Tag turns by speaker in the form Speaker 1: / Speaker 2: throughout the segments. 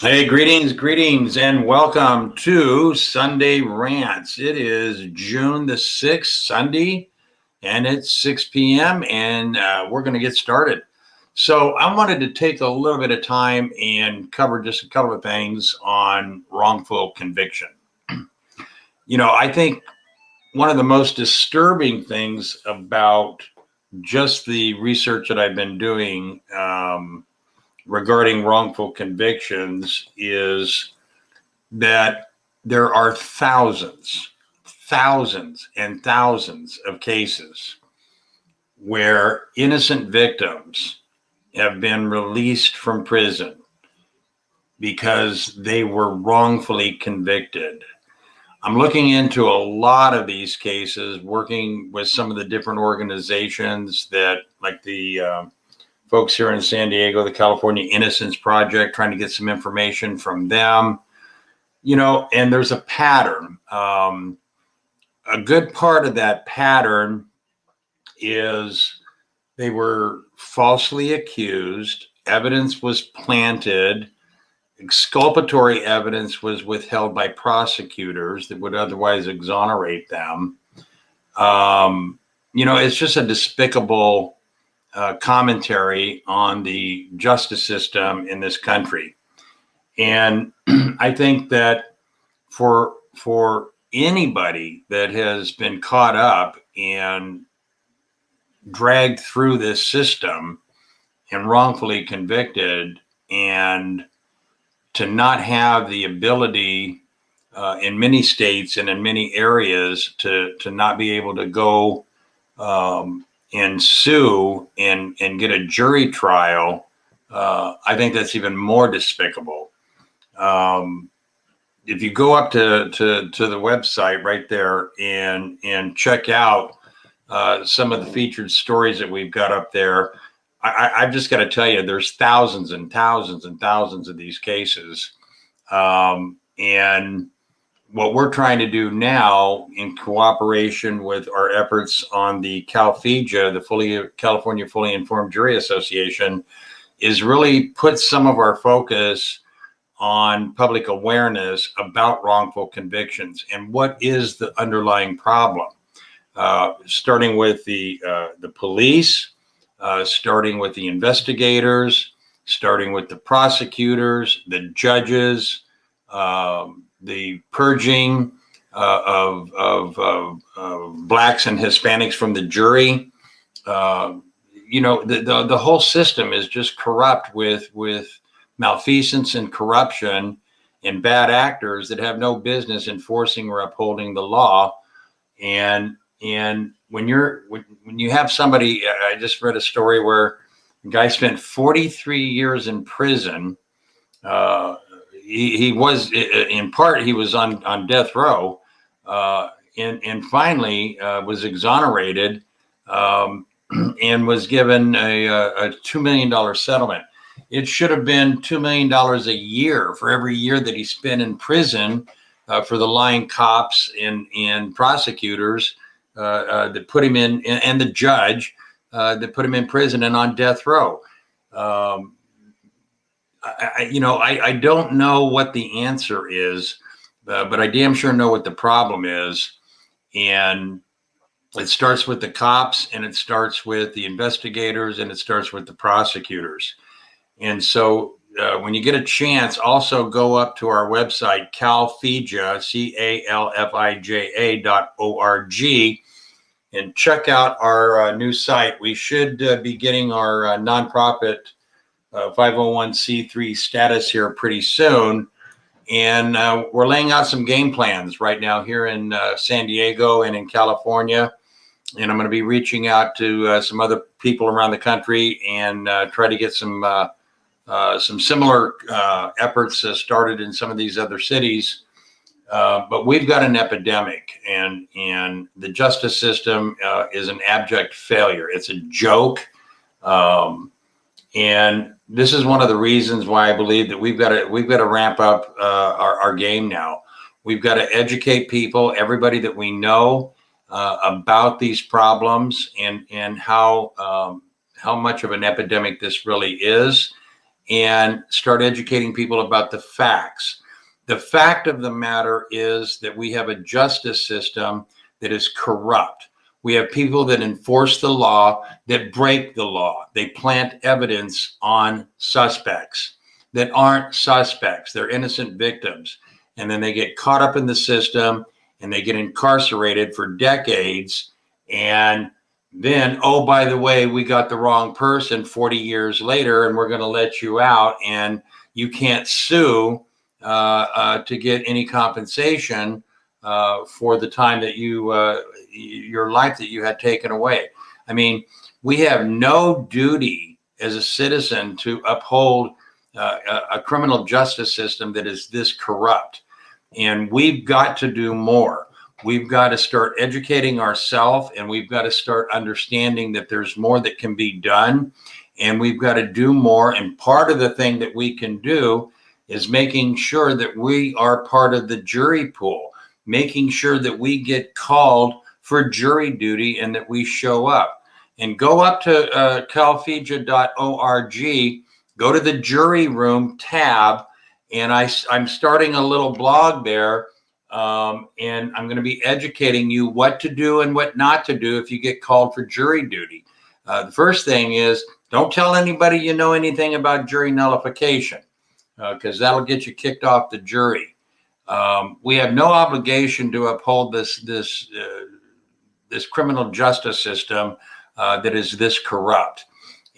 Speaker 1: Hey, greetings, and welcome to Sunday Rants. It is June the 6th, Sunday, and it's 6 p.m., and we're going to get started. So, I wanted to take a little bit of time and cover just a couple of things on wrongful conviction. I think one of the most disturbing things about just the research that I've been doing regarding wrongful convictions is that there are thousands and thousands of cases where innocent victims have been released from prison because they were wrongfully convicted. I'm looking into a lot of these cases, working with some of the different organizations that, like the folks here in San Diego, the California Innocence Project, trying to get some information from them. And there's a pattern. A good part of that pattern is they were falsely accused, evidence was planted, exculpatory evidence was withheld by prosecutors that would otherwise exonerate them. It's just a despicable commentary on the justice system in this country. And I think that for anybody that has been caught up and dragged through this system and wrongfully convicted, and to not have the ability in many states and in many areas to not be able to go and sue and get a jury trial, I think that's even more despicable. If you go up to the website right there and check out some of the featured stories that we've got up there, I've just got to tell you, there's thousands and thousands and thousands of these cases. And what we're trying to do now, in cooperation with our efforts on the CalFIJA, the California Fully Informed Jury Association, is really put some of our focus on public awareness about wrongful convictions and what is the underlying problem. Starting with the police, starting with the investigators, starting with the prosecutors, the judges, the purging of blacks and Hispanics from the jury. The whole system is just corrupt with malfeasance and corruption and bad actors that have no business enforcing or upholding the law. And when you have somebody, I just read a story where the guy spent 43 years in prison. He was, in part, he was on death row, and finally was exonerated and was given a $2 million settlement. It should have been $2 million a year for every year that he spent in prison for the lying cops and prosecutors that put him in, and the judge that put him in prison and on death row. I don't know what the answer is, but I damn sure know what the problem is. And it starts with the cops, and it starts with the investigators, and it starts with the prosecutors. And so when you get a chance, also go up to our website, CalFIJA, CalFIJA.org, and check out our new site. We should be getting our nonprofit 501c3 status here pretty soon. And we're laying out some game plans right now here in San Diego and in California. And I'm going to be reaching out to some other people around the country and try to get some similar efforts started in some of these other cities. But we've got an epidemic, and the justice system is an abject failure. It's a joke. And this is one of the reasons why I believe that we've got to ramp up our game now. We've got to educate people, everybody that we know, about these problems and how much of an epidemic this really is. and start educating people about the facts. The fact of the matter is that we have a justice system that is corrupt. We have people that enforce the law, that break the law. They plant evidence on suspects that aren't suspects. They're innocent victims. And then they get caught up in the system and they get incarcerated for decades. And then, oh, by the way, we got the wrong person 40 years later, and we're going to let you out, and you can't sue to get any compensation for the time that your life that you had taken away. I mean, we have no duty as a citizen to uphold a criminal justice system that is this corrupt. And we've got to do more. We've got to start educating ourselves, and we've got to start understanding that there's more that can be done, and we've got to do more. And part of the thing that we can do is making sure that we are part of the jury pool, making sure that we get called for jury duty and that we show up. And go up to calfeja.org, go to the jury room tab, and I'm starting a little blog there. And I'm going to be educating you what to do and what not to do if you get called for jury duty. The first thing is, don't tell anybody you know anything about jury nullification, because that'll get you kicked off the jury. We have no obligation to uphold this criminal justice system that is this corrupt.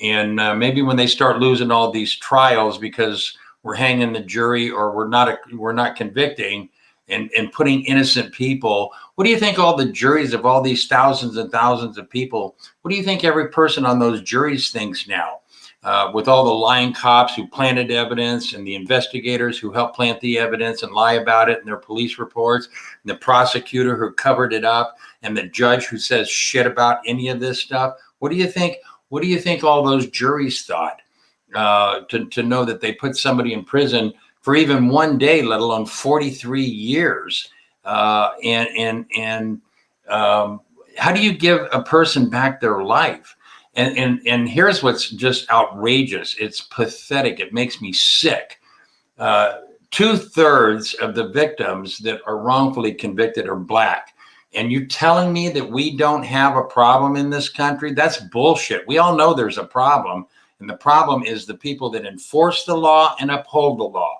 Speaker 1: And maybe when they start losing all these trials because we're hanging the jury or we're not convicting, and putting innocent people. What do you think all the juries of all these thousands and thousands of people, what do you think every person on those juries thinks now? With all the lying cops who planted evidence and the investigators who helped plant the evidence and lie about it in their police reports, and the prosecutor who covered it up, and the judge who says shit about any of this stuff. What do you think all those juries thought to know that they put somebody in prison for even one day, let alone 43 years. How do you give a person back their life? And here's what's just outrageous. It's pathetic. It makes me sick. 2/3 of the victims that are wrongfully convicted are Black. And you telling me that we don't have a problem in this country? That's bullshit. We all know there's a problem. And the problem is the people that enforce the law and uphold the law.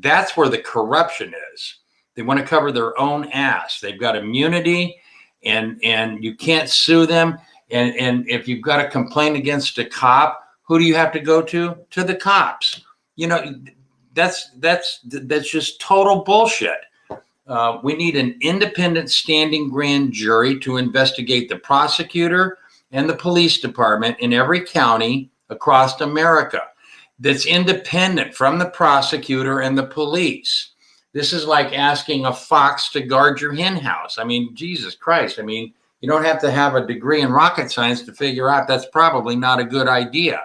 Speaker 1: That's where the corruption is. They want to cover their own ass. They've got immunity, and you can't sue them. And if you've got a complaint against a cop, who do you have to go to? To the cops. You know, that's just total bullshit. We need an independent standing grand jury to investigate the prosecutor and the police department in every county across America. That's independent from the prosecutor and the police. This is like asking a fox to guard your hen house. I mean, Jesus Christ. I mean, you don't have to have a degree in rocket science to figure out that's probably not a good idea.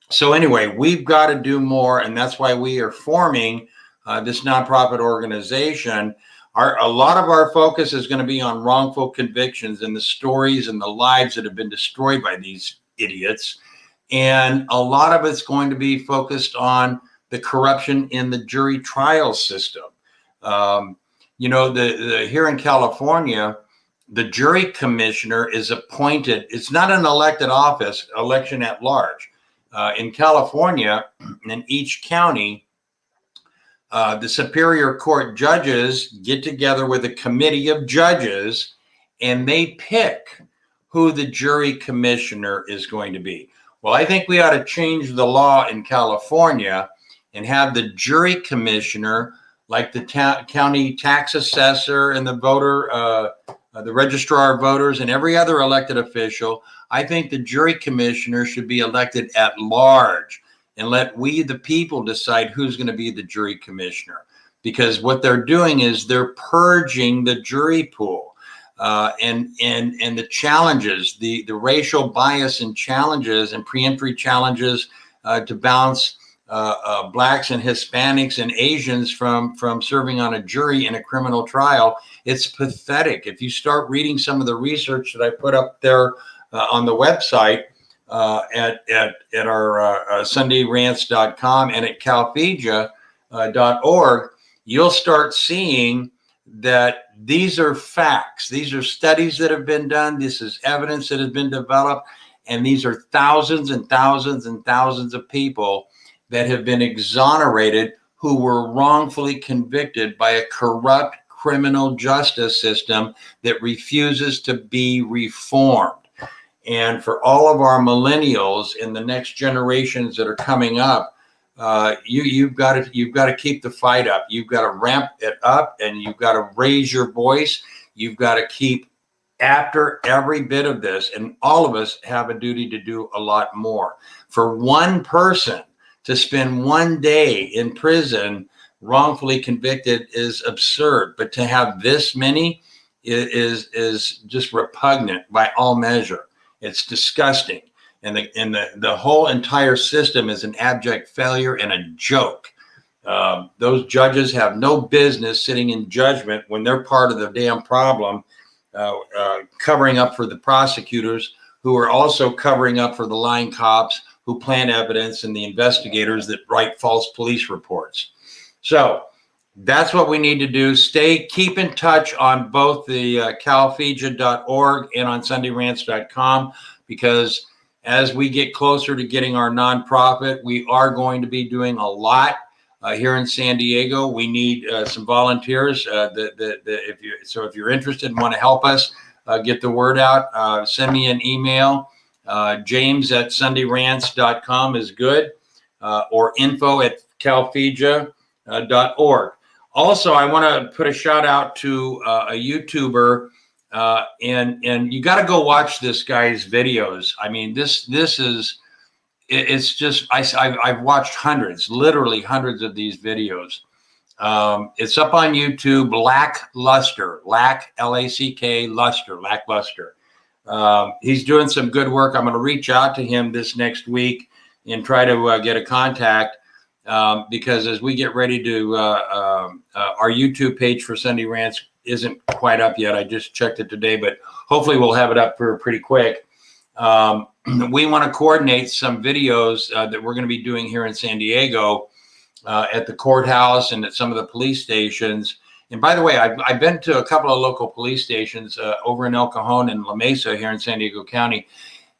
Speaker 1: So anyway, we've got to do more, and that's why we are forming this nonprofit organization. A lot of our focus is going to be on wrongful convictions and the stories and the lives that have been destroyed by these idiots. And a lot of it's going to be focused on the corruption in the jury trial system. You know, here in California, the jury commissioner is appointed. It's not an elected office, election at large. In California, in each county, the Superior Court judges get together with a committee of judges, and they pick who the jury commissioner is going to be. Well, I think we ought to change the law in California and have the jury commissioner, like the county tax assessor and the the registrar of voters and every other elected official. I think the jury commissioner should be elected at large and let we, the people, decide who's going to be the jury commissioner. Because what they're doing is they're purging the jury pool. And the challenges, the racial bias and challenges and preemptory challenges to balance Blacks and Hispanics and Asians from serving on a jury in a criminal trial. It's pathetic. If you start reading some of the research that I put up there on the website, at our sundayrants.com and at calfegia.org, you'll start seeing that these are facts. These are studies that have been done. This is evidence that has been developed. And these are thousands and thousands and thousands of people that have been exonerated who were wrongfully convicted by a corrupt criminal justice system that refuses to be reformed. And for all of our millennials in the next generations that are coming up, you've got to keep the fight up. You've got to ramp it up, and you've got to raise your voice. You've got to keep after every bit of this, and all of us have a duty to do a lot more. For one person to spend one day in prison wrongfully convicted is absurd, but to have this many is just repugnant by all measure. It's disgusting, and the whole entire system is an abject failure and a joke. Those judges have no business sitting in judgment when they're part of the damn problem, covering up for the prosecutors, who are also covering up for the lying cops who plant evidence and the investigators that write false police reports. So that's what we need to do. Keep in touch on both the calfegia.org and on sundayrants.com, because as we get closer to getting our nonprofit, we are going to be doing a lot here in San Diego. We need some volunteers. If you're interested and want to help us get the word out, send me an email. James@sundayrants.com is good, or info@calfegia.org. Also, I want to put a shout out to a YouTuber, and you got to go watch this guy's videos. I mean, this is, it's just, I've watched literally hundreds of these videos. It's up on YouTube, Lackluster, Lack, Lackluster. He's doing some good work. I'm going to reach out to him this next week and try to get a contact, because as we get ready to, our YouTube page for Sunday Rants isn't quite up yet. I just checked it today, but hopefully we'll have it up pretty quick. We want to coordinate some videos that we're going to be doing here in San Diego, at the courthouse and at some of the police stations. And by the way, I've been to a couple of local police stations over in El Cajon and La Mesa here in San Diego County.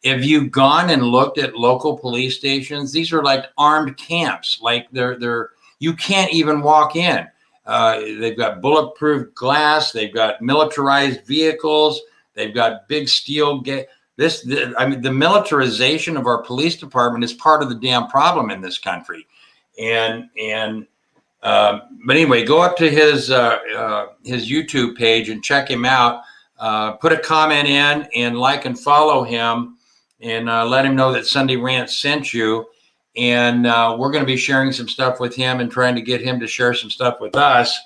Speaker 1: If you've gone and looked at local police stations, these are like armed camps. Like you can't even walk in. They've got bulletproof glass. They've got militarized vehicles. They've got big steel gates. The militarization of our police department is part of the damn problem in this country. But anyway, go up to his YouTube page and check him out. Put a comment in and like and follow him, and let him know that Sunday Rant sent you. And we're going to be sharing some stuff with him and trying to get him to share some stuff with us,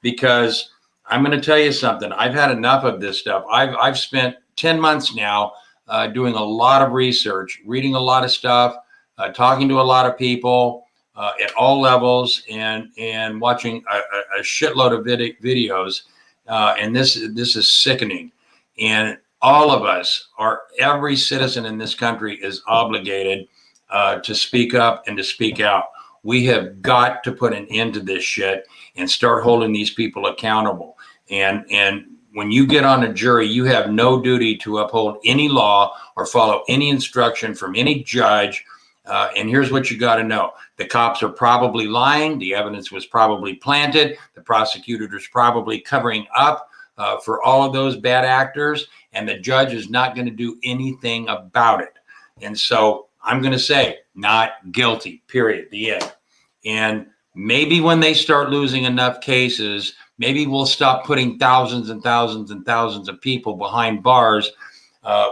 Speaker 1: because I'm going to tell you something. I've had enough of this stuff. I've spent 10 months now doing a lot of research, reading a lot of stuff, talking to a lot of people at all levels, and watching a shitload of videos. And this is sickening. And all of us, every citizen in this country is obligated to speak up and to speak out. We have got to put an end to this shit and start holding these people accountable. And when you get on a jury, you have no duty to uphold any law or follow any instruction from any judge. And here's what you got to know. The cops are probably lying. The evidence was probably planted. The prosecutor is probably covering up for all of those bad actors. And the judge is not going to do anything about it. And so I'm going to say not guilty, period, the end. And maybe when they start losing enough cases, maybe we'll stop putting thousands and thousands and thousands of people behind bars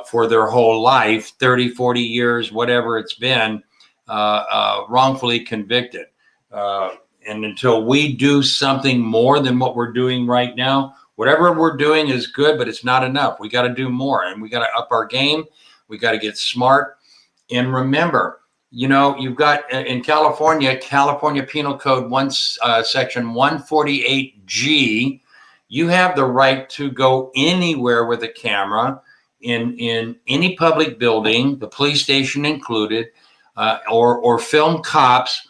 Speaker 1: for their whole life, 30, 40 years, whatever it's been, wrongfully convicted. And until we do something more than what we're doing right now, whatever we're doing is good, but it's not enough. We got to do more, and we got to up our game. We got to get smart. And remember, you've got in California Penal Code Section 148G, you have the right to go anywhere with a camera in any public building, the police station included, or film cops.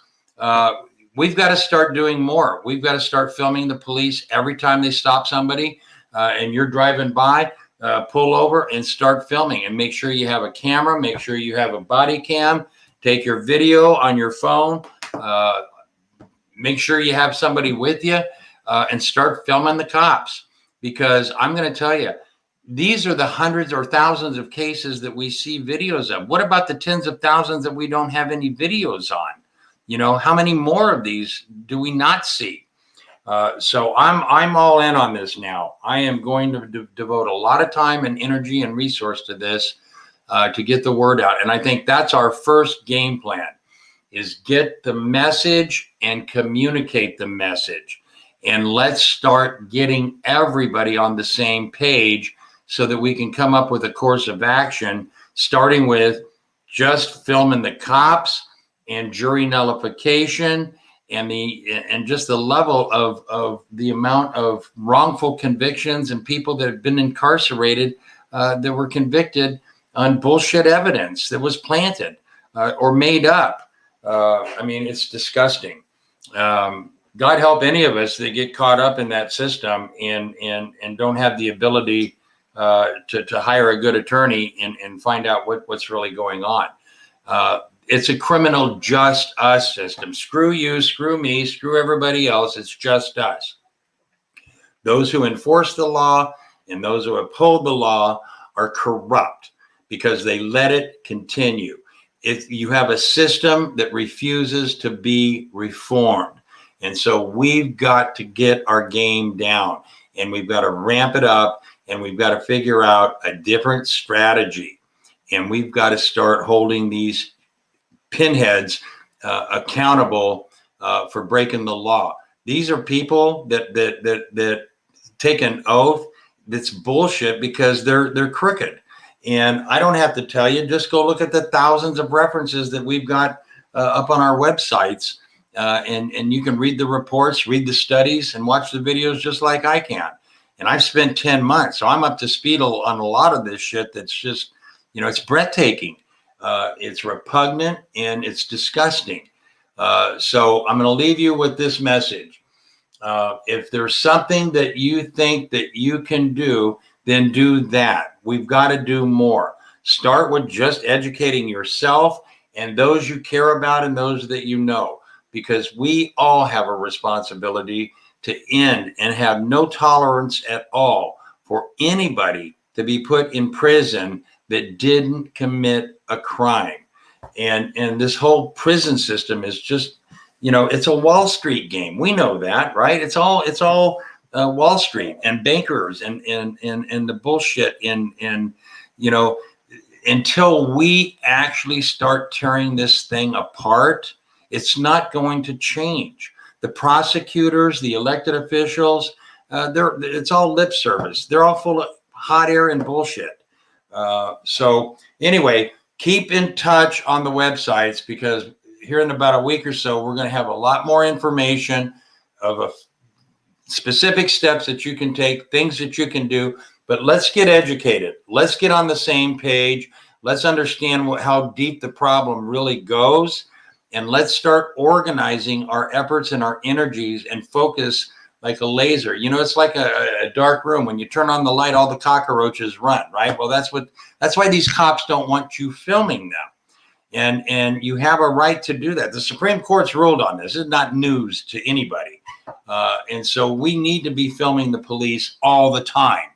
Speaker 1: We've got to start doing more. We've got to start filming the police every time they stop somebody, and you're driving by. Pull over and start filming, and make sure you have a camera. Make sure you have a body cam. Take your video on your phone. Make sure you have somebody with you, and start filming the cops. Because I'm going to tell you, these are the hundreds or thousands of cases that we see videos of. What about the tens of thousands that we don't have any videos on? You know, how many more of these do we not see? So I'm all in on this now. I am going to devote a lot of time and energy and resource to this, to get the word out. And I think that's our first game plan, is get the message and communicate the message. And let's start getting everybody on the same page so that we can come up with a course of action, starting with just filming the cops and jury nullification, and just the level of the amount of wrongful convictions and people that have been incarcerated, that were convicted on bullshit evidence that was planted, or made up. I mean, it's disgusting. God help any of us that get caught up in that system and don't have the ability to hire a good attorney and find out what's really going on. It's a criminal just us system. Screw you, screw me, screw everybody else. It's just us. Those who enforce the law and those who uphold the law are corrupt because they let it continue. If you have a system that refuses to be reformed. And so we've got to get our game down, and we've got to ramp it up, and we've got to figure out a different strategy. And we've got to start holding these pinheads accountable for breaking the law. These are people that take an oath that's bullshit because they're crooked. And I don't have to tell you, just go look at the thousands of references that we've got up on our websites. And you can read the reports, read the studies, and watch the videos just like I can. And I've spent 10 months, so I'm up to speed on a lot of this shit that's just, it's breathtaking. It's repugnant and it's disgusting. So I'm going to leave you with this message. If there's something that you think that you can do, then do that. We've got to do more. Start with just educating yourself and those you care about and those that you know, because we all have a responsibility to end and have no tolerance at all for anybody to be put in prison that didn't commit a crime. And this whole prison system is just, it's a Wall Street game. We know that, right? It's all Wall Street and bankers and the bullshit and until we actually start tearing this thing apart, it's not going to change. The prosecutors, the elected officials, it's all lip service. They're all full of hot air and bullshit. So anyway, keep in touch on the websites, because here in about a week or so, we're going to have a lot more information of specific steps that you can take, things that you can do. But let's get educated. Let's get on the same page. Let's understand how deep the problem really goes. And let's start organizing our efforts and our energies and focus like a laser. It's like a dark room. When you turn on the light, all the cockroaches run, right? Well, that's why these cops don't want you filming them. And you have a right to do that. The Supreme Court's ruled on this. It's not news to anybody. And so we need to be filming the police all the time,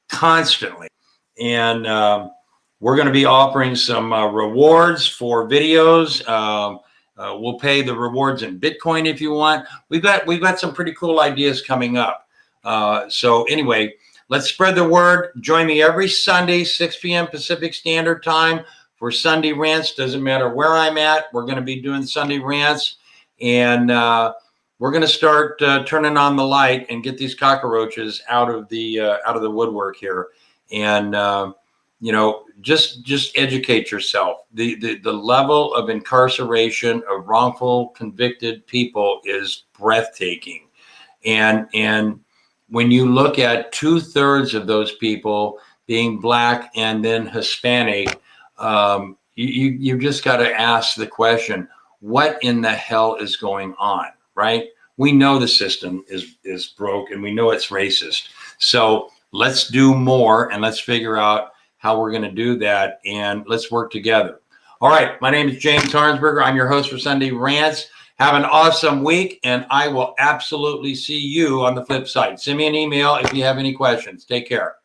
Speaker 1: constantly. And we're going to be offering some rewards for videos. We'll pay the rewards in Bitcoin if you want. We've got some pretty cool ideas coming up. So anyway, let's spread the word. Join me every Sunday, 6 p.m. Pacific Standard Time for Sunday Rants. Doesn't matter where I'm at. We're going to be doing Sunday Rants. And we're going to start turning on the light and get these cockroaches out of the woodwork here. And, just educate yourself. The level of incarceration of wrongful convicted people is breathtaking. And when you look at 2/3 of those people being Black and then Hispanic, you just got to ask the question, what in the hell is going on, right? We know the system is broke and we know it's racist. So let's do more and let's figure out how we're going to do that, and let's work together. All right. My name is James Harnsberger. I'm your host for Sunday Rants. Have an awesome week, and I will absolutely see you on the flip side. Send me an email if you have any questions. Take care.